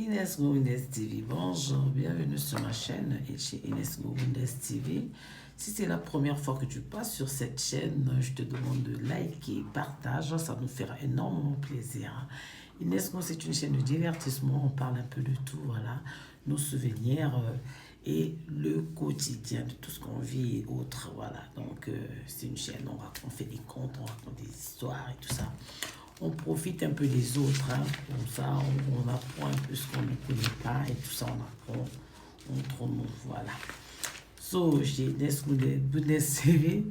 Inès Gouindes TV, bonjour, bienvenue sur ma chaîne et chez Inès Gouindes TV. Si c'est la première fois que tu passes sur cette chaîne, je te demande de liker, partage, ça nous fera énormément plaisir. Inès Gouindes, c'est une chaîne de divertissement, on parle un peu de tout, voilà, nos souvenirs et le quotidien de tout ce qu'on vit et autres, voilà. Donc c'est une chaîne, on fait des contes, on raconte des histoires et tout ça. On profite un peu des autres, hein. Comme ça on apprend un peu ce qu'on ne connaît pas et tout ça on apprend entre nous, voilà. So, chez CV,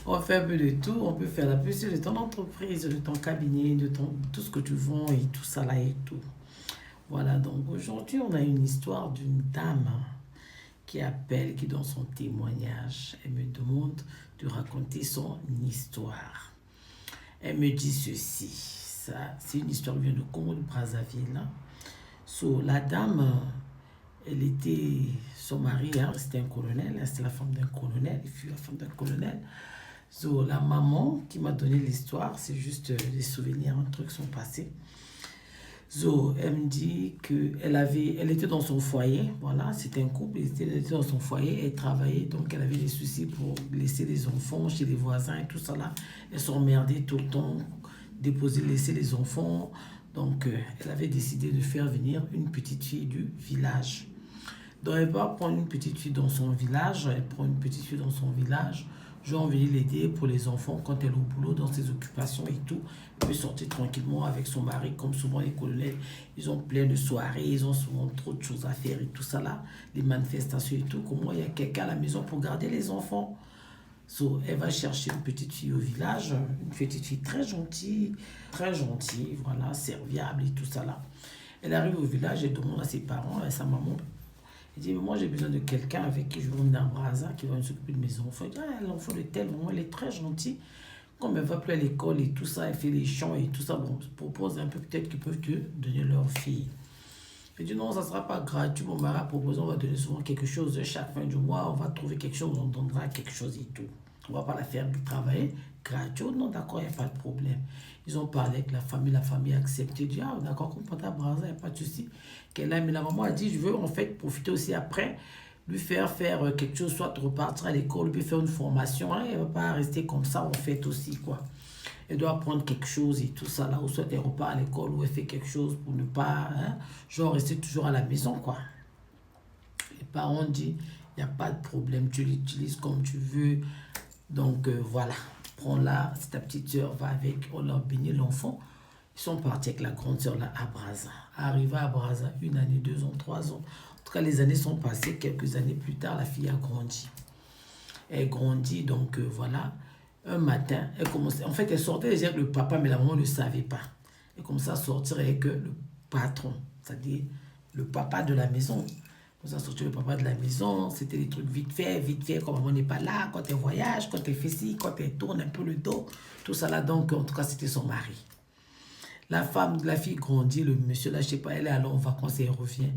on fait un peu de tout, on peut faire la publicité de ton entreprise, de ton cabinet, de tout ce que tu vends et tout ça là et tout. Voilà, donc aujourd'hui on a une histoire d'une dame qui appelle, qui donne son témoignage. Elle me demande de raconter son histoire. Elle me dit ceci, ça, c'est une histoire qui vient de Congo de Brazzaville. So, la dame, elle était, son mari, hein, c'était un colonel, hein, c'était la femme d'un colonel, il fut la femme d'un colonel. So, la maman qui m'a donné l'histoire, c'est juste des souvenirs, un truc sont passés. So, elle me dit elle était dans son foyer, voilà, c'était un couple, elle était dans son foyer, elle travaillait, donc elle avait des soucis pour laisser les enfants chez les voisins et tout ça là. Elle s'emmerdait tout le temps, laisser les enfants, donc elle avait décidé de faire venir une petite fille du village. Donc elle va prendre une petite fille dans son village, genre venir l'aider pour les enfants quand elle est au boulot, dans ses occupations et tout. Elle peut sortir tranquillement avec son mari, comme souvent les colonels, ils ont plein de soirées, ils ont souvent trop de choses à faire et tout ça là, les manifestations et tout. Comment il y a quelqu'un à la maison pour garder les enfants. So, elle va chercher une petite fille au village, une petite fille très gentille, voilà, serviable et tout ça là. Elle arrive au village, elle demande à ses parents, à sa maman. Elle dit, mais moi j'ai besoin de quelqu'un avec qui je vais emmener à Brazza, qui va s'occuper de mes enfants. Elle dit, ah, l'enfant de tel moment, elle est très gentille. Comme elle va plus à l'école et tout ça, elle fait les chants et tout ça, bon, on se propose un peu peut-être qu'ils peuvent te donner leur fille. Elle dit, non, ça ne sera pas gratuit, mon mari a proposé, on va donner souvent quelque chose chaque fin du mois, on va trouver quelque chose, on donnera quelque chose et tout. On ne va pas la faire travailler gratuit. Non, d'accord, il n'y a pas de problème. Ils ont parlé avec la famille a accepté. Dit, ah, d'accord, comprends à Brazza, il n'y a pas de souci. Qu'elle a, mais la maman a dit, je veux en fait profiter aussi après, lui faire quelque chose, soit repartir à l'école, lui faire une formation. Hein, elle ne va pas rester comme ça, en fait aussi, quoi. Elle doit apprendre quelque chose et tout ça, là, ou soit elle repart à l'école, ou elle fait quelque chose pour ne pas, hein, genre, rester toujours à la maison, quoi. Les parents disent, il n'y a pas de problème, tu l'utilises comme tu veux. Donc voilà, prends-la, si ta petite soeur va avec, on leur bénit l'enfant. Ils sont partis avec la grande soeur là à Brazza. Arrivé à Brazza, 1 année, 2 ans, 3 ans. En tout cas, les années sont passées. Quelques années plus tard, la fille a grandi. Elle grandit, donc voilà. Un matin, elle commençait. En fait, elle sortait déjà avec le papa, mais la maman ne le savait pas. Elle commençait à sortir avec le patron, c'est-à-dire le papa de la maison. Quand on sorti le papa de la maison, c'était des trucs vite fait, quand maman n'est pas là, quand elle voyage, quand elle fait ci, quand elle tourne un peu le dos, tout ça là. Donc, en tout cas, c'était son mari. La fille grandit, le monsieur là, je sais pas, elle est allée en vacances et elle revient.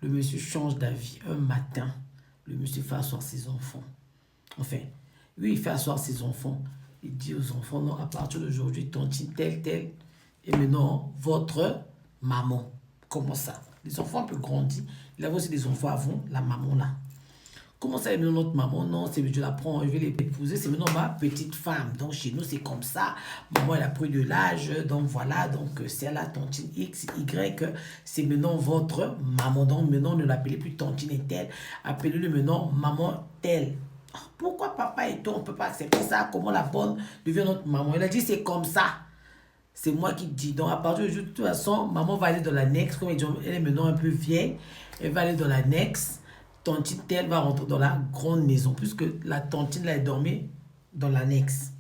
Le monsieur change d'avis. Un matin, le monsieur fait asseoir ses enfants. Enfin, lui, il fait asseoir ses enfants. Il dit aux enfants, non, à partir d'aujourd'hui, tontine telle. Et maintenant, votre maman. Comment ça? Les enfants un peu grandis. Il avait aussi des enfants avant, la maman là. Comment ça, maintenant notre maman? Non, je la prends, je vais l'épouser, c'est maintenant ma petite femme. Donc chez nous, c'est comme ça. Maman, elle a pris de l'âge, donc voilà. Donc c'est la tontine X, Y, c'est maintenant votre maman. Donc maintenant, ne l'appelez plus tontine et telle. Appelez-le maintenant maman telle. Pourquoi papa et toi, on ne peut pas accepter ça? Comment la bonne devient notre maman? Elle a dit, c'est comme ça. C'est moi qui dis. Donc, à partir de toute façon, maman va aller dans l'annexe. Comme elle est maintenant un peu vieille, elle va aller dans l'annexe. Tantine telle va rentrer dans la grande maison, puisque la tantine, là, elle dormait dans l'annexe.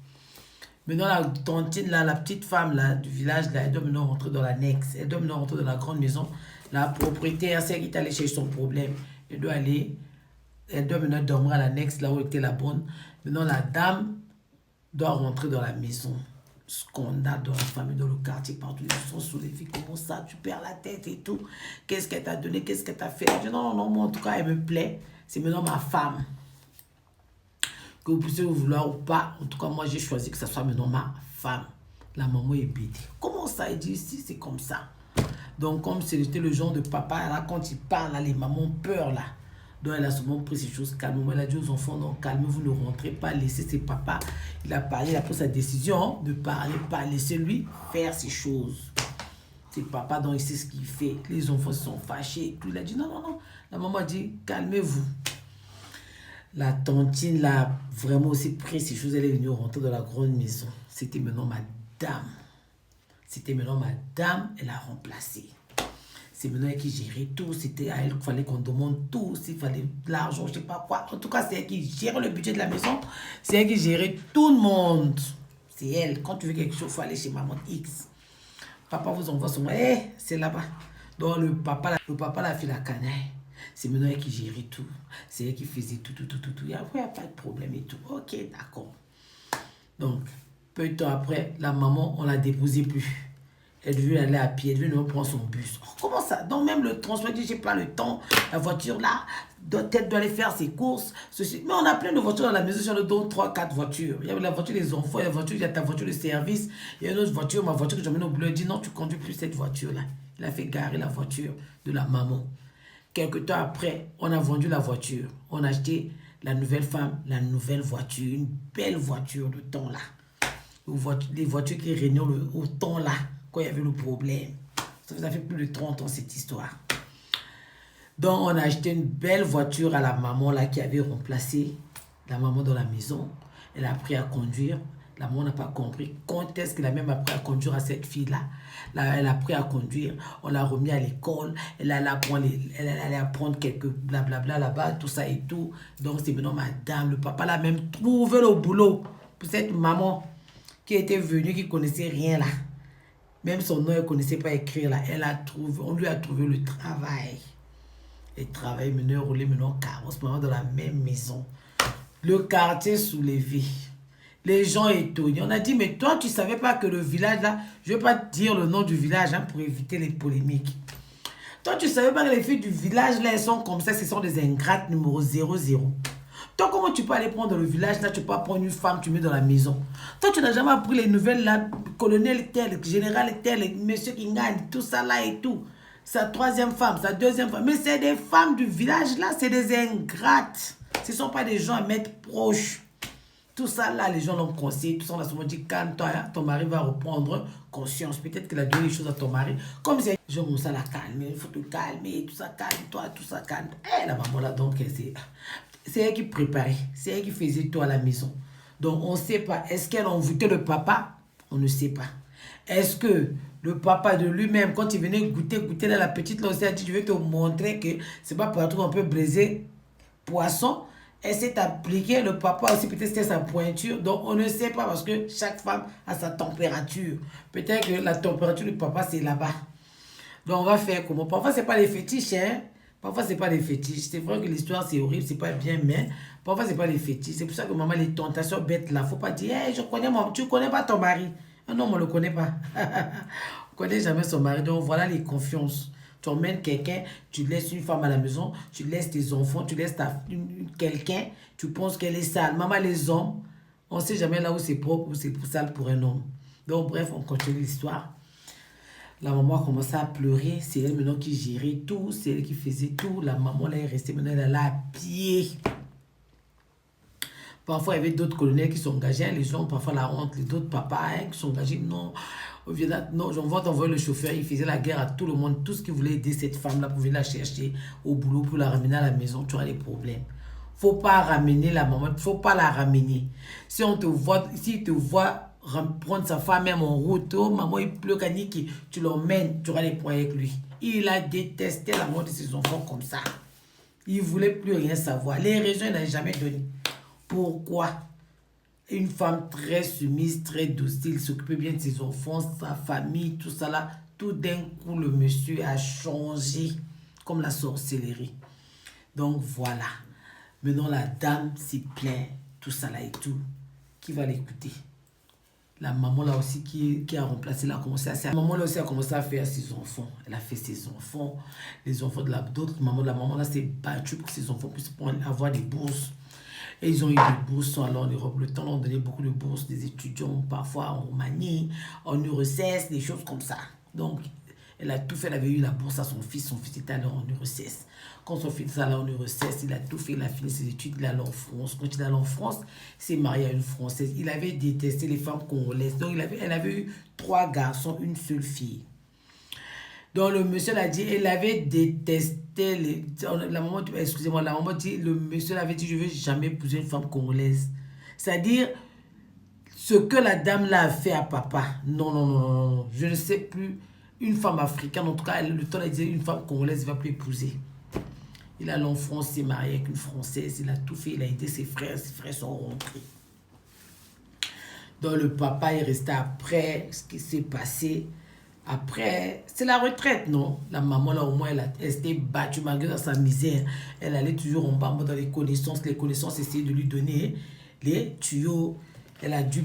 Maintenant, la tantine, là, la petite femme là, du village, là, elle doit maintenant rentrer dans l'annexe. Elle doit maintenant rentrer dans la grande maison. La propriétaire, celle qui est allée chercher son problème, elle doit maintenant dormir à l'annexe, là où était la bonne. Maintenant, la dame doit rentrer dans la maison. Scandale dans la famille, dans le quartier, partout, les gens sont sous les filles, comment ça, tu perds la tête et tout, qu'est-ce qu'elle t'a donné, qu'est-ce qu'elle t'a fait? Je dis non, moi en tout cas, elle me plaît, c'est maintenant ma femme. Que vous puissiez vous vouloir ou pas, en tout cas, moi j'ai choisi que ça soit maintenant ma femme. La maman est bêtée. Comment ça? Elle dit, si c'est comme ça. Donc, comme c'était le genre de papa, là, quand il parle, là, les mamans ont peur, là. Donc, elle a souvent pris ces choses calmement. Elle a dit aux enfants, non, calmez-vous, ne rentrez pas, laissez ses papas. Il a parlé, il a pris sa décision de parler, pas laisser lui faire ses choses. C'est papa, donc il sait ce qu'il fait. Les enfants se sont fâchés. Tout. Il a dit, non, non, non. La maman a dit, calmez-vous. La tantine, là, vraiment aussi pris ces choses. Elle est venue rentrer dans la grande maison. C'était maintenant madame. C'était maintenant madame, elle a remplacé. C'est maintenant elle qui gérait tout. C'était à elle qu'il fallait qu'on demande tout. S'il fallait de l'argent, je ne sais pas quoi. En tout cas, c'est elle qui gérait le budget de la maison. C'est elle qui gérait tout le monde. C'est elle. Quand tu veux quelque chose, il faut aller chez maman X. Papa vous envoie son... c'est là-bas. Donc le papa l'a fait la canaille. C'est maintenant elle qui gérait tout. C'est elle qui faisait tout. Et après, il n'y a pas de problème et tout. Ok, d'accord. Donc, peu de temps après, la maman, on ne la déposait plus. Elle devait aller à pied, elle devait nous prendre son bus. Oh, comment ça? Donc même le transport, je n'ai pas le temps. La voiture là, elle doit aller faire ses courses. Ceci. Mais on a plein de voitures dans la maison, sur le dos 3, 4 voitures. Il y a la voiture des enfants, il y a ta voiture de service. Il y a une autre voiture, ma voiture que j'emmène au boulot. Elle dit non, tu ne conduis plus cette voiture-là. Il a fait garer la voiture de la maman. Quelque temps après, on a vendu la voiture. On a acheté la nouvelle femme, la nouvelle voiture. Une belle voiture de temps là. Les voitures qui régnaient au temps là, quand il y avait le problème. Ça fait plus de 30 ans cette histoire. Donc on a acheté une belle voiture à la maman là qui avait remplacé la maman dans la maison. Elle a appris à conduire. La maman n'a pas compris quand est-ce qu'elle a même appris à conduire à cette fille-là. Là, elle a appris à conduire. On l'a remis à l'école. Elle allait apprendre quelques blablabla là-bas, tout ça et tout. Donc c'est maintenant madame. Le papa l'a même trouvé le boulot pour cette maman qui était venue, qui ne connaissait rien là. Même son nom, elle ne connaissait pas écrire là. On lui a trouvé le travail. Elle travaille, maintenant roulé, maintenant carrosse, maintenant dans la même maison. Le quartier soulevé. Les gens étonnés. On a dit, mais toi, tu ne savais pas que le village là, je ne vais pas te dire le nom du village hein, pour éviter les polémiques. Toi, tu ne savais pas que les filles du village là, elles sont comme ça, ce sont des ingrates numéro 00. Toi, comment tu peux aller prendre dans le village, là, tu peux pas prendre une femme, tu mets dans la maison. Toi, tu n'as jamais appris les nouvelles, là, colonel tel, général tel, monsieur qui gagne, tout ça là et tout. Sa troisième femme, sa deuxième femme. Mais c'est des femmes du village, là, c'est des ingrates. Ce ne sont pas des gens à mettre proches. Tout ça, là, les gens l'ont conseillé. Tout ça, on a souvent dit, calme-toi, hein, ton mari va reprendre conscience. Peut-être qu'il a donné les choses à ton mari. Comme c'est, je commence à la calmer, il faut te calmer, tout ça, calme-toi, tout ça, calme. Eh, la maman, là, donc, c'est elle qui préparait, c'est elle qui faisait tout à la maison. Donc, on ne sait pas. Est-ce qu'elle a envoûté le papa? On ne sait pas. Est-ce que le papa de lui-même, quand il venait goûter dans la petite, là aussi, a dit, je vais te montrer que c'est pas partout qu'on peut briser poisson. Elle s'est appliquée, le papa aussi, peut-être c'était sa pointure. Donc, on ne sait pas parce que chaque femme a sa température. Peut-être que la température du papa, c'est là-bas. Donc, on va faire comment? Parfois, ce n'est pas les fétiches, hein. Parfois, ce n'est pas les fétiches. C'est vrai que l'histoire, c'est horrible, c'est pas bien, mais parfois, ce n'est pas les fétiches. C'est pour ça que maman, les tentations bêtes là, il ne faut pas dire, hey, je connais tu ne connais pas ton mari. Non, on ne le connaît pas. On ne connaît jamais son mari. Donc, voilà les confiances. Tu emmènes quelqu'un, tu laisses une femme à la maison, tu laisses tes enfants, tu laisses quelqu'un, tu penses qu'elle est sale. Maman, les hommes, on ne sait jamais là où c'est propre ou c'est sale pour un homme. Donc, bref, on continue l'histoire. La maman a commencé à pleurer. C'est elle maintenant qui gérait tout. C'est elle qui faisait tout. La maman là est restée maintenant, elle est là à pied. Parfois, il y avait d'autres colonels qui sont engagés. Les gens ont parfois la honte. Les d'autres papas hein, qui sont engagés. Non, au Vietnam, non, on va t'envoyer le chauffeur. Il faisait la guerre à tout le monde. Tout ce qui voulait aider cette femme-là pour venir la chercher au boulot, pour la ramener à la maison. Tu auras des problèmes. Faut pas ramener la maman. Faut pas la ramener. Si on te voit, s'il te voit prendre sa femme même en route, oh, maman, il pleut, Kaniki, tu l'emmènes, tu auras des points avec lui. Il a détesté la mort de ses enfants comme ça. Il ne voulait plus rien savoir. Les raisons, il n'a jamais donné. Pourquoi? Une femme très soumise, très docile, s'occupait bien de ses enfants, sa famille, tout ça là. Tout d'un coup, le monsieur a changé comme la sorcellerie. Donc voilà. Maintenant, la dame s'y plaint, tout ça là et tout. Qui va l'écouter? La maman là aussi qui a remplacé, la maman là aussi a commencé à faire ses enfants. Elle a fait ses enfants, les enfants de d'autres mamans. La maman là s'est battue pour que ses enfants puissent avoir des bourses. Et ils ont eu des bourses alors en Europe. Le temps, on donnait beaucoup de bourses des étudiants, parfois en Roumanie, en URSS, des choses comme ça. Donc, Elle a tout fait, elle avait eu la bourse à son fils était allé en URSS. Quand son fils est allé en URSS, il a tout fait, il a fini ses études, il est allé en France. Quand il est allé en France, il s'est marié à une Française. Il avait détesté les femmes congolaises. Donc elle avait eu 3 garçons, une seule fille. Donc le monsieur l'a dit, il avait détesté la maman, excusez-moi, la maman dit, le monsieur l'avait dit, je ne veux jamais épouser une femme congolaise. C'est-à-dire, ce que la dame là a fait à papa, non, non, non, non, non, je ne sais plus, une femme africaine, en tout cas, le temps, elle disait, une femme congolaise, il ne va plus épouser. Il a l'enfance, s'est marié avec une Française, il a tout fait, il a aidé ses frères sont rentrés. Donc le papa est resté après, ce qui s'est passé. Après, c'est la retraite, non? La maman, là, au moins, elle s'était battue malgré dans sa misère. Elle allait toujours en bas dans les connaissances. Les connaissances essayaient de lui donner les tuyaux. Elle a dû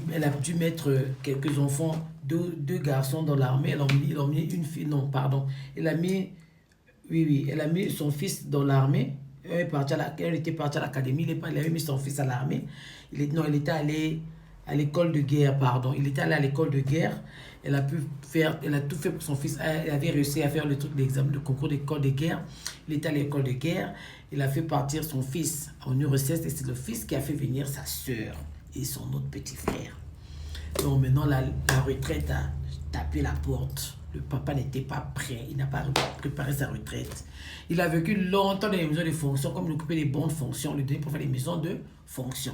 mettre quelques enfants, deux garçons dans l'armée. Elle a mis une fille, non, pardon. Elle a mis, oui, elle a mis son fils dans l'armée. Elle était partie à l'académie. Elle avait mis son fils à l'armée. Il était allé à l'école de guerre, pardon. Il était allé à l'école de guerre. Elle a tout fait pour son fils. Elle avait réussi à faire le truc d'examen, le concours d'école de guerre. Il était à l'école de guerre. Il a fait partir son fils en URSS et c'est le fils qui a fait venir sa soeur et son autre petit frère. Donc maintenant, la retraite a tapé la porte. Le papa n'était pas prêt. Il n'a pas préparé sa retraite. Il a vécu longtemps dans les maisons de fonction. Comme il occupait des bonnes fonctions, on lui donnait pour faire des maisons de fonction.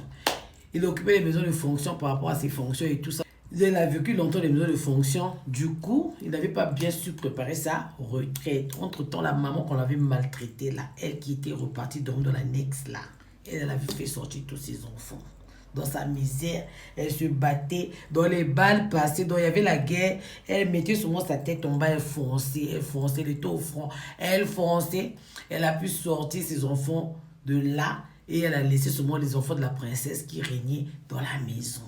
Il occupait les maisons de fonction par rapport à ses fonctions et tout ça. Il a vécu longtemps les maisons de fonction. Du coup, il n'avait pas bien su préparer sa retraite. Entre-temps, la maman qu'on avait maltraitée là, elle qui était repartie dans l'annexe là, elle avait fait sortir tous ses enfants. Dans sa misère, elle se battait. Dans les balles passées, donc il y avait la guerre. Elle mettait souvent sa tête en bas, elle fonçait, elle était au front. Elle fonçait. Elle a pu sortir ses enfants de là et elle a laissé seulement les enfants de la princesse qui régnaient dans la maison.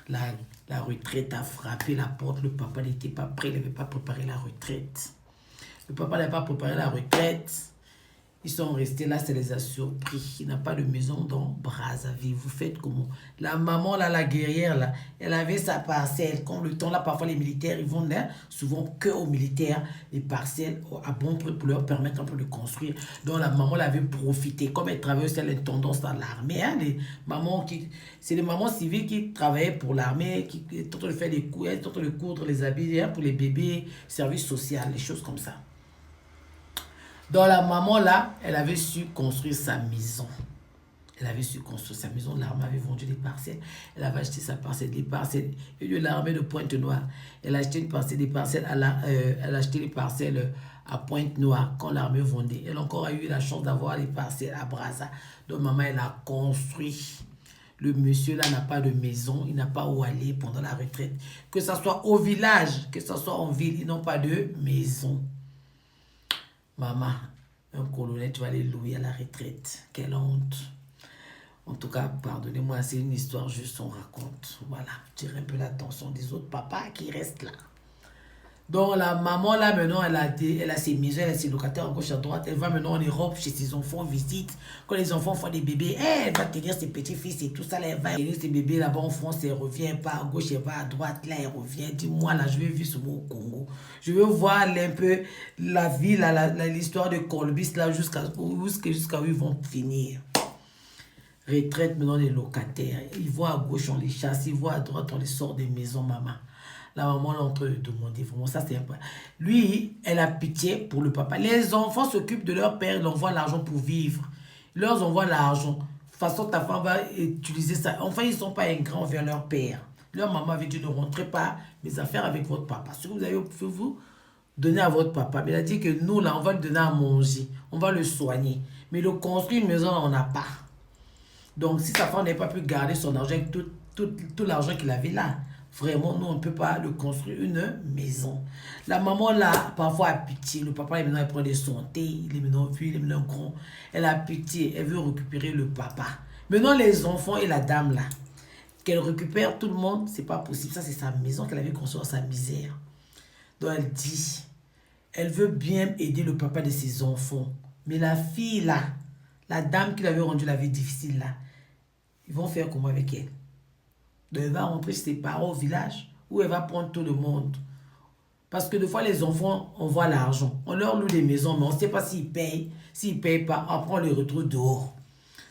La retraite a frappé la porte. Le papa n'était pas prêt. Il n'avait pas préparé la retraite. Le papa n'avait pas préparé la retraite. Ils sont restés là, ça les a surpris. Il n'a pas de maison dans Brazzaville. Vous faites comment? La maman, là, la guerrière, là, elle avait sa parcelle. Comme le temps, là, parfois, les militaires, ils vont là, souvent que aux militaires, les parcelles à bon prix pour leur permettre un peu de construire. Donc, la maman, elle avait profité. Comme elle travaillait aussi à l'intendance dans l'armée, hein, c'est les mamans civiles qui travaillaient pour l'armée, qui tentent de faire des coups, elles tentent de coudre les habits, hein, pour les bébés, services sociaux, les choses comme ça. Donc la maman là, elle avait su construire sa maison. Elle avait su construire sa maison. L'armée avait vendu des parcelles. Elle avait acheté sa parcelle, des parcelles. Et de l'armée de Pointe-Noire. Elle a acheté des parcelles elle a acheté des parcelles à Pointe-Noire quand l'armée vendait. Elle a encore eu la chance d'avoir des parcelles à Brazza. Donc maman, elle a construit. Le monsieur là n'a pas de maison. Il n'a pas où aller pendant la retraite. Que ce soit au village, que ce soit en ville, ils n'ont pas de maison. Maman, un colonel, tu vas aller louer à la retraite. Quelle honte. En tout cas, pardonnez-moi, c'est une histoire juste on raconte. Voilà, tire un peu l'attention des autres papas qui restent là. Donc la maman là maintenant, elle a ses maisons, elle a ses locataires à gauche à droite. Elle va maintenant en Europe chez ses enfants, visite. Quand les enfants font des bébés, elle va tenir ses petits-fils et tout ça. Là, elle va tenir ses bébés là-bas en France, elle revient pas à gauche, elle va à droite. Là, elle revient. Dis-moi là, je vais vivre ce mot au Congo. Je veux voir un peu la vie, l'histoire de Colbis là jusqu'à où ils vont finir. Retraite maintenant les locataires. Ils voient à gauche, on les chasse. Ils voient à droite, on les sort des maisons, maman. La maman l'a en train de demander. Vraiment, ça c'est un peu. Lui, elle a pitié pour le papa. Les enfants s'occupent de leur père, ils envoient l'argent pour vivre. Ils leur envoient l'argent. De toute façon, ta femme va utiliser ça. Enfin, ils ne sont pas ingrats envers leur père. Leur maman avait dit ne rentrez pas mes affaires avec votre papa. Ce que vous avez vous donner à votre papa. Mais il a dit que nous, là, on va le donner à manger. On va le soigner. Mais le construire une maison, on n'a pas. Donc, si sa femme n'a pas pu garder son argent avec tout l'argent qu'il avait là, vraiment, nous, on ne peut pas le construire une maison. La maman, là, parfois, a pitié. Le papa, maintenant, il prend des santé. Il est maintenant vieux, il est maintenant grand. Elle a pitié. Elle veut récupérer le papa. Maintenant, les enfants et la dame, là, qu'elle récupère tout le monde, c'est pas possible. Ça, c'est sa maison qu'elle avait construite dans sa misère. Donc, elle dit, elle veut bien aider le papa de ses enfants. Mais la fille, là, la dame qui l'avait rendu la vie difficile, là, ils vont faire comment avec elle? Donc, elle va rentrer chez ses parents au village ou elle va prendre tout le monde. Parce que des fois, les enfants, on voit l'argent. On leur loue des maisons, mais on ne sait pas s'ils payent. S'ils ne payent pas, après, on les retrouve dehors.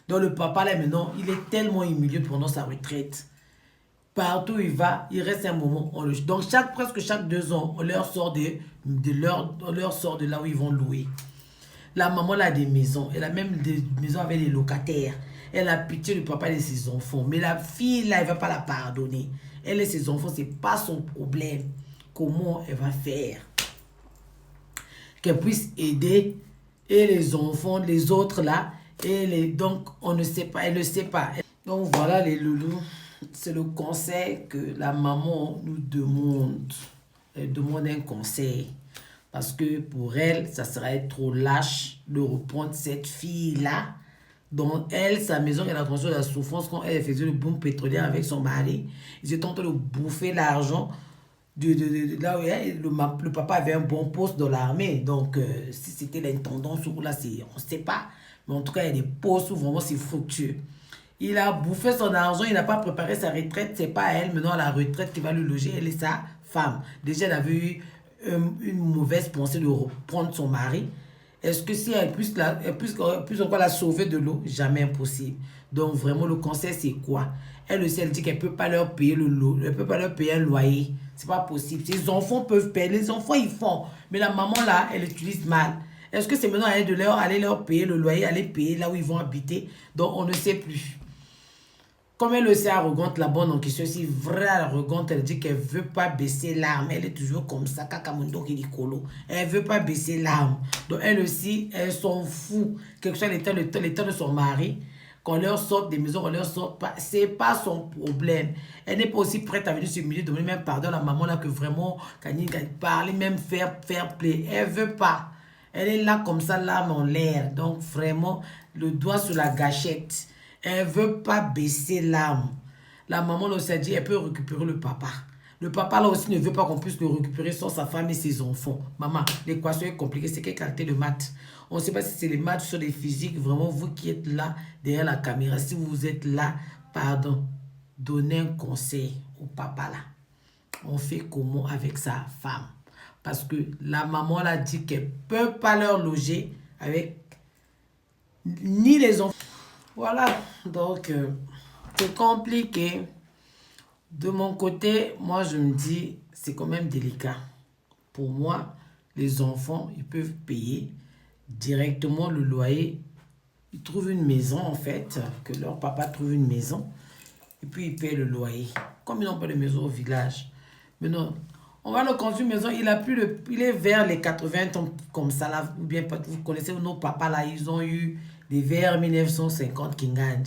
Donc, le papa, là, maintenant, il est tellement humilié pendant sa retraite. Partout où il va, il reste un moment. Donc, presque chaque 2 ans, on leur sort on leur sort de là où ils vont louer. La maman, elle a des maisons. Elle a même des maisons avec des locataires. Elle a pitié du papa et de ses enfants. Mais la fille, là, elle ne va pas la pardonner. Elle et ses enfants, ce n'est pas son problème. Comment elle va faire? Qu'elle puisse aider et les enfants, les autres là. Donc, on ne sait pas, elle ne sait pas. Donc, voilà les loulous. C'est le conseil que la maman nous demande. Elle demande un conseil. Parce que pour elle, ça serait trop lâche de reprendre cette fille-là. Donc elle, sa maison, elle a construit la souffrance quand elle faisait le boom pétrolier avec son mari. Ils étaient en train de bouffer l'argent de là où le papa avait un bon poste dans l'armée. Donc si c'était l'intendance ou là, on ne sait pas. Mais en tout cas, il y a des postes où vraiment c'est fructueux. Il a bouffé son argent, il n'a pas préparé sa retraite. C'est pas elle, maintenant, à la retraite qui va le loger. Elle est sa femme. Déjà, elle avait eu une mauvaise pensée de reprendre son mari. Est-ce que si elle puisse encore la sauver de l'eau? Jamais impossible. Donc, vraiment, le conseil, c'est quoi? Elle aussi, elle dit qu'elle ne peut pas leur payer le lot. Elle ne peut pas leur payer un loyer. C'est pas possible. Ses enfants peuvent payer. Les enfants, ils font. Mais la maman, là, elle utilise mal. Est-ce que c'est maintenant à elle de aller leur payer le loyer, aller payer là où ils vont habiter? Donc, on ne sait plus. Comme elle aussi arrogante, la bonne en question, si vraie arrogante, elle dit qu'elle ne veut pas baisser l'arme. Elle est toujours comme ça, kakamundo kilikolo. Elle ne veut pas baisser l'arme. Donc elle aussi, elle s'en fout. Quelque chose l'état de son mari, qu'on leur sorte des maisons, qu'on leur sorte pas, c'est pas son problème. Elle n'est pas aussi prête à venir s'humilier, demander même pardon à la maman là que vraiment, quand il parler, même faire play. Elle ne veut pas. Elle est là comme ça, l'arme en l'air. Donc vraiment, le doigt sur la gâchette. Elle ne veut pas baisser l'âme. La maman aussi a dit elle peut récupérer le papa. Le papa là aussi ne veut pas qu'on puisse le récupérer sans sa femme et ses enfants. Maman, l'équation est compliquée. C'est quelle qualité de maths? On ne sait pas si c'est les maths sur les physiques. Vraiment, vous qui êtes là derrière la caméra, si vous êtes là, pardon, donnez un conseil au papa là. On fait comment avec sa femme? Parce que la maman l'a dit qu'elle ne peut pas leur loger avec ni les enfants. Voilà, donc c'est compliqué. De mon côté, moi je me dis, c'est quand même délicat. Pour moi, les enfants, ils peuvent payer directement le loyer. Ils trouvent une maison en fait, que leur papa trouve une maison. Et puis ils payent le loyer. Comme ils n'ont pas de maison au village. Mais non, on va le construire une maison, il est vers les 80 ans comme ça là. Ou bien vous connaissez nos papas là, ils ont eu des vers 1950 qui gagnent.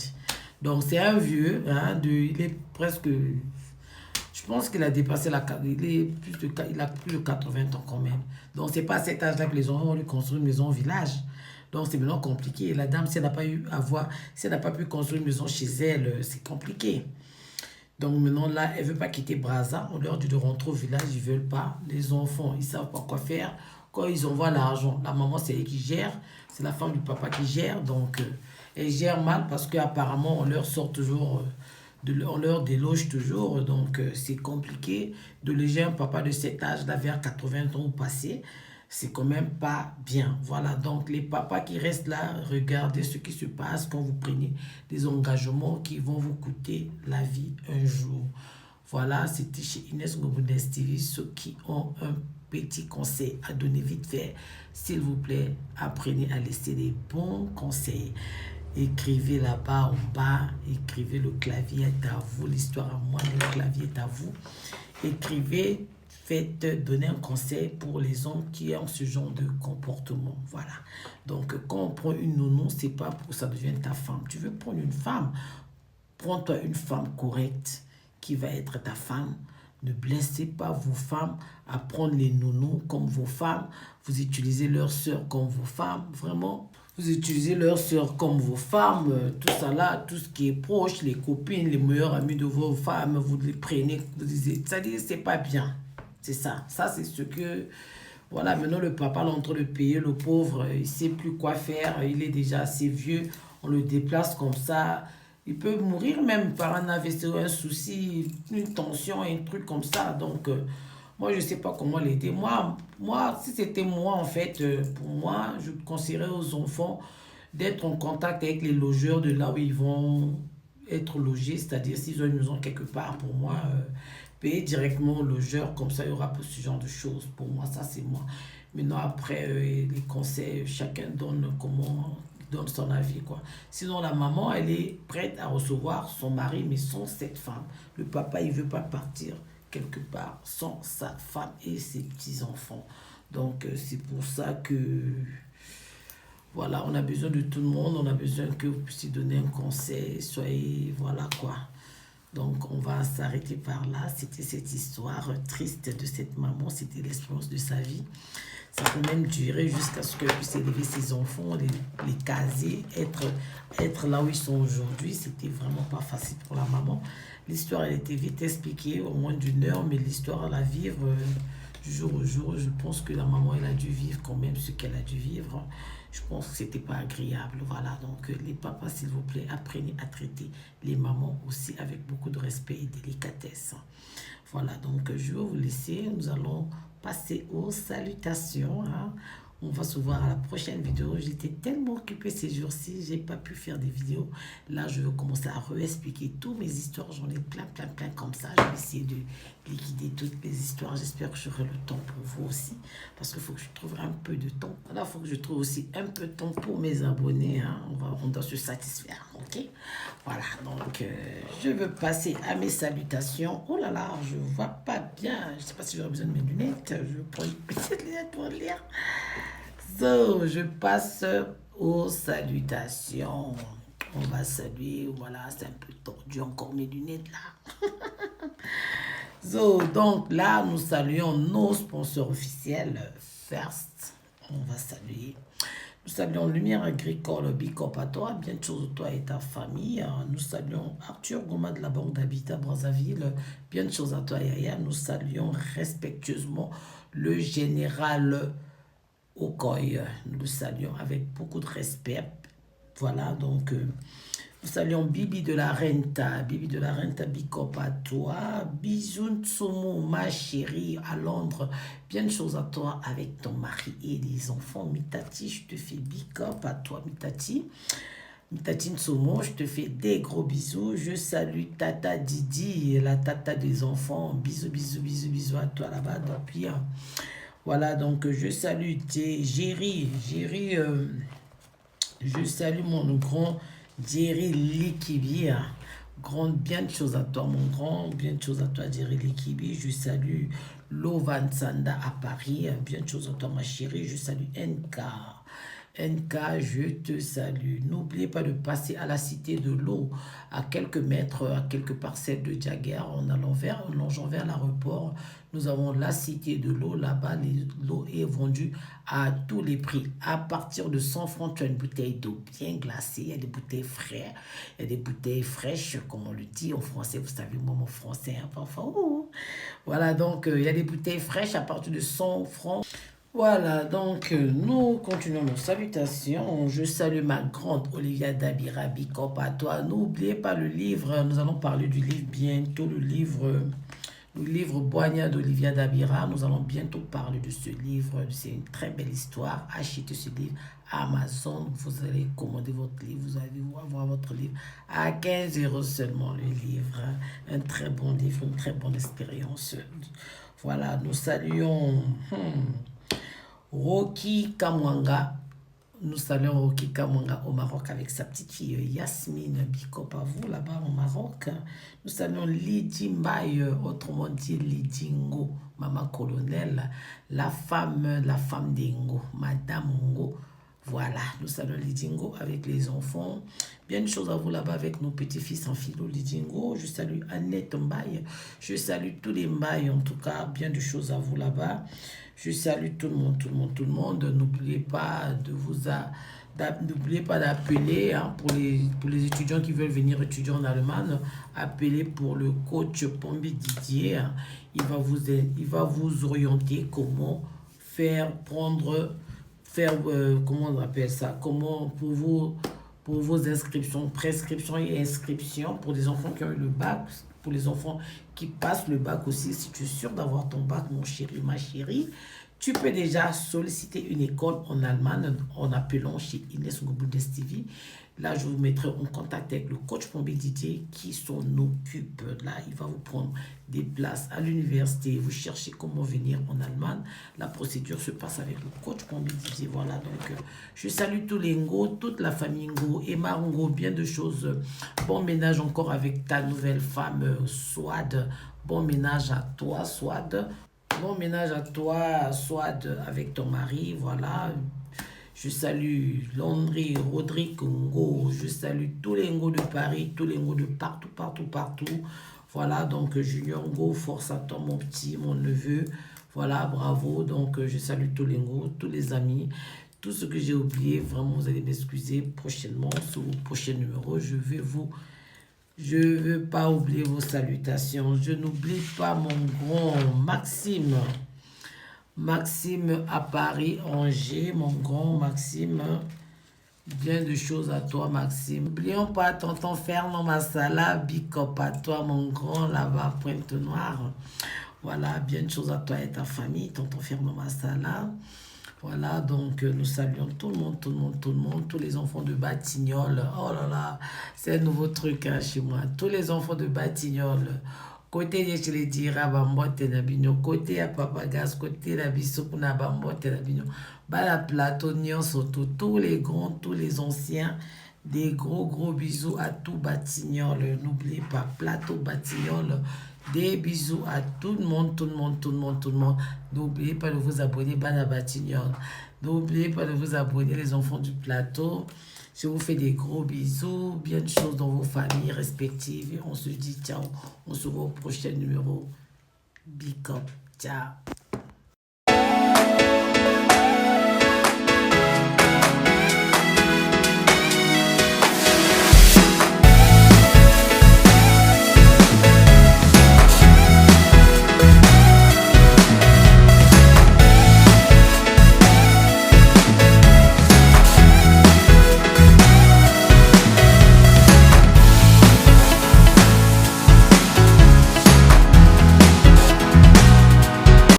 Donc c'est un vieux, hein, il est presque, je pense qu'il a dépassé il a plus de 80 ans quand même. Donc c'est pas à cet âge-là que les enfants vont lui construire une maison au village. Donc c'est maintenant compliqué. Et la dame, si elle n'a pas si elle n'a pas pu construire une maison chez elle, c'est compliqué. Donc maintenant là, elle ne veut pas quitter Brazza. On leur dit de rentrer au village, ils ne veulent pas. Les enfants, ils ne savent pas quoi faire. Quand ils envoient l'argent, la maman, c'est elle qui gère. C'est la femme du papa qui gère. Donc elle gère mal parce qu'apparemment, on leur sort toujours, on leur déloge toujours. Donc c'est compliqué de léger un papa de cet âge-là vers 80 ans au passé. C'est quand même pas bien. Voilà, donc les papas qui restent là, regardez ce qui se passe quand vous prenez des engagements qui vont vous coûter la vie un jour. Voilà, c'était chez Inès Ngobundès TV. Ceux qui ont un petit conseil à donner vite fait, s'il vous plaît, apprenez à laisser des bons conseils. Écrivez là-bas en bas, écrivez le clavier est à vous, l'histoire à moi, le clavier est à vous. Écrivez. Faites donner un conseil pour les hommes qui ont ce genre de comportement. Voilà. Donc, quand on prend une nounou, c'est pas pour que ça devienne ta femme. Tu veux prendre une femme, prends-toi une femme correcte qui va être ta femme. Ne blessez pas vos femmes à prendre les nounous comme vos femmes. Vous utilisez leurs sœurs comme vos femmes. Vraiment, vous utilisez leurs sœurs comme vos femmes. Tout ça là, tout ce qui est proche, les copines, les meilleurs amis de vos femmes, vous les prenez. Vous disiez, ça dit, c'est pas bien. C'est ça. Ça, c'est ce que... Voilà, maintenant, le papa, là, en train de payer, le pauvre, il ne sait plus quoi faire. Il est déjà assez vieux. On le déplace comme ça. Il peut mourir même par un AVC ou un souci, une tension, un truc comme ça. Donc, Moi, je ne sais pas comment l'aider. Si c'était moi, en fait, pour moi, je conseillerais aux enfants d'être en contact avec les logeurs de là où ils vont être logés, c'est-à-dire s'ils ont une maison quelque part, pour moi, payer directement au logeur, comme ça, il y aura pas ce genre de choses. Pour moi, ça, c'est moi. Maintenant, après, les conseils, chacun donne son avis, quoi. Sinon, la maman, elle est prête à recevoir son mari, mais sans cette femme. Le papa, il veut pas partir quelque part sans sa femme et ses petits-enfants. Donc, c'est pour ça que, voilà, on a besoin de tout le monde, on a besoin que vous puissiez donner un conseil, soyez, voilà quoi. Donc, on va s'arrêter par là. C'était cette histoire triste de cette maman, c'était l'expérience de sa vie. Ça peut même durer jusqu'à ce qu'elle puisse élever ses enfants, les caser, être là où ils sont aujourd'hui. C'était vraiment pas facile pour la maman. L'histoire, elle était vite expliquée, au moins d'1 heure, mais l'histoire à la vivre du jour au jour, je pense que la maman, elle a dû vivre quand même ce qu'elle a dû vivre. Je pense que c'était pas agréable. Voilà, donc les papas, s'il vous plaît, apprenez à traiter les mamans aussi avec beaucoup de respect et délicatesse. Voilà, donc je vais vous laisser. Nous allons passer aux salutations. Hein. On va se voir à la prochaine vidéo. J'étais tellement occupée ces jours-ci, j'ai pas pu faire des vidéos. Là, je vais commencer à réexpliquer toutes mes histoires. J'en ai plein comme ça. Je vais essayer de liquider toutes mes histoires. J'espère que j'aurai le temps pour vous aussi. Parce qu'il faut que je trouve un peu de temps. Là, il faut que je trouve aussi un peu de temps pour mes abonnés. Hein. On doit se satisfaire. Ok? Voilà, donc je veux passer à mes salutations. Oh là là, je vois pas bien. Je sais pas si j'aurai besoin de mes lunettes. Je vais prendre une petite lunette pour lire. So, je passe aux salutations. On va saluer, voilà, c'est un peu tordu encore mes lunettes là. So, donc là, nous saluons nos sponsors officiels. First, on va saluer. Nous saluons Lumière Agricole, Bicop à toi, bien de choses à toi et ta famille. Nous saluons Arthur Goma de la Banque d'Habitat Brazzaville, bien de choses à toi Yaya. Nous saluons respectueusement le général Okoy. Nous le saluons avec beaucoup de respect. Voilà, donc nous saluons Bibi de la Renta, Bicop à toi, bisous Tsomo, ma chérie, à Londres, bien de choses à toi avec ton mari et les enfants. Mitati, je te fais Bicop à toi, Mitati. Mitati Tsomo, je te fais des gros bisous. Je salue Tata Didi, la tata des enfants. Bisous à toi là-bas. Puis, voilà, donc je salue Jerry, je salue mon grand Jerry Likibi. Bien de choses à toi, mon grand. Bien de choses à toi, Jerry Likibi. Je salue Lovan Sanda à Paris. Bien de choses à toi, ma chérie. Je salue NK. NK, je te salue. N'oubliez pas de passer à la Cité de l'eau, à quelques mètres, à quelques parcelles de Jaguar, en longeant vers l'aéroport. Nous avons la Cité de l'eau. Là-bas, l'eau est vendue à tous les prix. À partir de 100 francs, tu as une bouteille d'eau bien glacée. Il y a des bouteilles fraîches. Il y a des bouteilles fraîches, comme on le dit en français. Vous savez, moi, mon français, hein, parfois. Voilà, donc, il y a des bouteilles fraîches à partir de 100 francs. Voilà, donc nous continuons nos salutations. Je salue ma grande Olivia Dabira Bicop à toi. N'oubliez pas le livre, nous allons parler du livre bientôt, le livre Boigna d'Olivia Dabira. Nous allons bientôt parler de ce livre. C'est une très belle histoire. Achetez ce livre à Amazon. Vous allez commander votre livre. Vous allez avoir votre livre à 15 € seulement le livre. Un très bon livre, une très bonne expérience. Voilà, nous saluons... Rocky Kamwanga, nous saluons Rocky Kamwanga au Maroc avec sa petite fille Yasmine Bicop à vous là-bas au Maroc. Nous saluons Lydie Mbaye, autrement dit Lydie Ngo, maman colonel, la femme d'Ingo, Madame Ngo. Voilà, nous saluons Lidingo avec les enfants. Bien de choses à vous là-bas avec nos petits-fils en philo Lidingo. Je salue Annette Mbaye. Je salue tous les Mbaye en tout cas. Bien de choses à vous là-bas. Je salue tout le monde. N'oubliez pas d'appeler hein, pour les étudiants qui veulent venir étudier en Allemagne. Appelez pour le coach Pombi Didier. Hein. Il va vous orienter comment comment on appelle ça, comment pour vos inscriptions, prescriptions et inscriptions pour des enfants qui ont eu le bac, pour les enfants qui passent le bac aussi. Si tu es sûr d'avoir ton bac, mon chéri, ma chérie, tu peux déjà solliciter une école en Allemagne en appelant chez Inès Ngobundes TV. Là, je vous mettrai en contact avec le coach Pombi Didier qui s'en occupe. Là, il va vous prendre des places à l'université. Vous cherchez comment venir en Allemagne. La procédure se passe avec le coach Pombi Didier. Voilà, donc je salue tous les Ngo, toute la famille Ngo, Emma Ngo, bien de choses. Bon ménage encore avec ta nouvelle femme, Swad. Bon ménage à toi, Swad. Bon ménage à toi, Swad, avec ton mari, voilà. Je salue Landry, Rodrigue Ngo, je salue tous les Ngo de Paris, tous les Ngo de partout, partout, partout. Voilà, donc Junior Ngo, force à toi, mon petit, mon neveu. Voilà, bravo. Donc je salue tous les Ngo, tous les amis. Tout ce que j'ai oublié, vraiment, vous allez m'excuser prochainement sur le prochain numéro. Je ne veux pas oublier vos salutations. Je n'oublie pas mon grand Maxime. Maxime à Paris, Angers, mon grand Maxime. Bien de choses à toi, Maxime. N'oublions pas tonton Fernand Massala, big up à toi, mon grand, là-bas, Pointe-Noire. Voilà, bien de choses à toi et ta famille, tonton Fernand Massala. Voilà, donc nous saluons tout le monde, tout le monde, tout le monde, tous les enfants de Batignolles. Oh là là, c'est un nouveau truc hein, chez moi. Tous les enfants de Batignolles. Côté de chez les dira bambote nabino, côté à Papagas, côté la bisoupe na bambote nabino. Bah la platonion surtout, tous les grands, tous les anciens. Des gros bisous à tout Batignolles. N'oubliez pas, plateau Batignolles. Des bisous à tout le monde, tout le monde, tout le monde, tout le monde. N'oubliez pas de vous abonner, Bana Batignolles. N'oubliez pas de vous abonner, les enfants du plateau. Je vous fais des gros bisous, bien de choses dans vos familles respectives. Et on se dit ciao. On se voit au prochain numéro. Big up. Ciao.